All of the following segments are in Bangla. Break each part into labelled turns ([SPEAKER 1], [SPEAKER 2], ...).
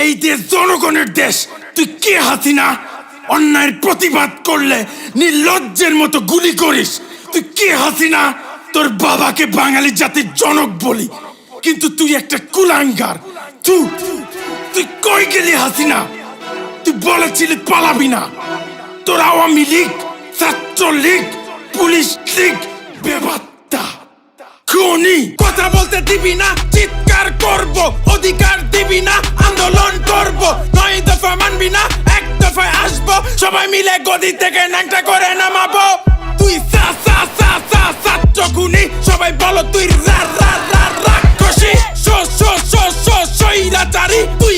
[SPEAKER 1] এই দেশ জনগণের দেশ। তুই কে হাসিনা? অন্যায়ের প্রতিবাদ করলে নির্লজ্জের মতো গুলি করিস। তুই কে হাসিনা? তোর বাবাকে বাঙালি জাতির জনক বলি, কিন্তু তুই একটা কুলাঙ্গার। তুই কই গেলি হাসিনা? তুই বলেছিলি পালাবি না। তোর আওয়ামী লীগ, ছাত্রলীগ, পুলিশ লীগ বেবাত্তা খুনি। কথা বলতে দিবি না, চিৎকার করব। অধিকার দিবি না, আন্দোলন করব। 9 দফা মানবি না, 1 দফায় আসবো। সবাই মিলে গদি থেকে ন্যাংটা করে নামাবো। তুই ছাত্র খুনি, সবাই বলো তুই রাক্ষসী। স্বৈরাচারী, তুই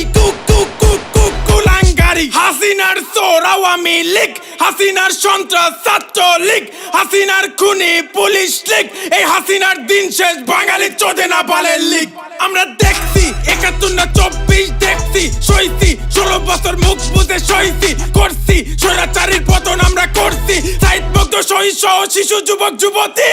[SPEAKER 1] কুলাঙ্গারি। হাসিনার চোর আওয়ামী লীগ, হাসিনার সন্ত্রাস ছাত্র লীগ, হাসিনার খুনি পুলিশ লীগ। এই হাসিনার দিন শেষ বাঙালি চোদে না বালের লীগ। আমরা দেখছি 71 না 24 দেখছি, সইছি 16 বছর মুখ বুঝে সইছি। করছি স্বৈরাচারীর পতন আমরা করছি। সাইদ মুগ্ধ শহীদ সহ শিশু যুবক যুবতী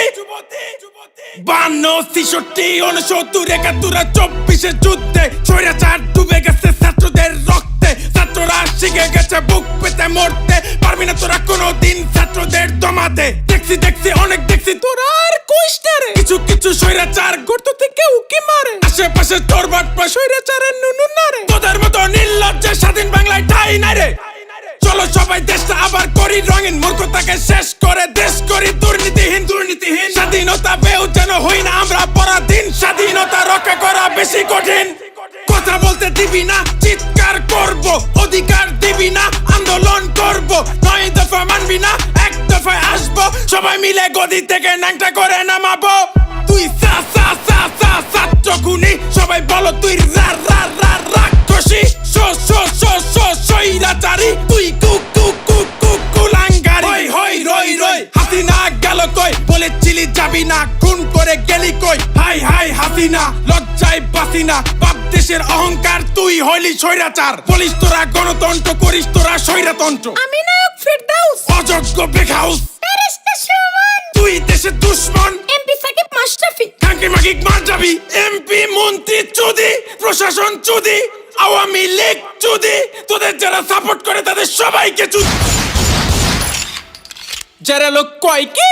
[SPEAKER 1] 52, 63, 69, 71, 24 যুদ্ধে স্বৈরাচার ডুবে গেছে ছাত্রদের রক্তে। ছাত্ররা শিখে গেছে বুক পেতে মরতে। পারবি না তোরা কোনোদিন ছাত্রদের দমাতে। দেখছি অনেক দেখছি, তোরা আর কইস না রে। কিছু স্বৈরাচার গর্ত থেকে উকি মারে। আশেপাশে তোর বাটপা স্বৈরাচারের নুনু না রে। তোদের মতো নির্লজ্জে স্বাধীন বাংলায় ঠাই নাই রে। চলো সবাই দেশটা আবার করি রঙিন, মূর্খতাকে শেষ করে দেশ করি দুর্নীতিহীন। স্বাধীনতা পেও যেন হই না আমরা পরাধীন। স্বাধীনতা রক্ষা করা বেশি কঠিন। কথা বলতে দিবি না, চিৎকার করব। অধিকার দিবি না, আন্দোলন করব। 9 দফা মানবি না, 1 দফায় আসবো। সবাই মিলে গদি থেকে ন্যাংটা করে নামাবো। তুই ছাত্র খুনি, সবাই বলো তুই রাক্ষসী। স্বৈরাচারী, তুই কুলাঙ্গারি। রই হাসিনা গেল কই? বলেছিলি যাবি না, খুন করে গেলি কই? হাই হাসিনা, লজ্জায় বাসি না। বাপ দেশের অহংকার, তুই হইলি স্বৈরাচার। বলিস তোরা গণতন্ত্র, করিস তোরা স্বৈরতন্ত্র।
[SPEAKER 2] আমি নায়ক ফেরদাউস,
[SPEAKER 1] অযোগ্য বেখাউস,
[SPEAKER 2] ফেরেশতা সুমন,
[SPEAKER 1] তুই দেশের দুশ্মন।
[SPEAKER 2] এমপি সাকিব মাশরাফি,
[SPEAKER 1] কাঙ্কি মাকিক মার যাবি। এমপি মন্ত্রী চুদি, প্রশাসন চুদি, আওয়ামী লীগ চুদি। তোদের যারা সাপোর্ট করে তাদের সবাইকে চুদি।
[SPEAKER 3] যারা লোক কয় কি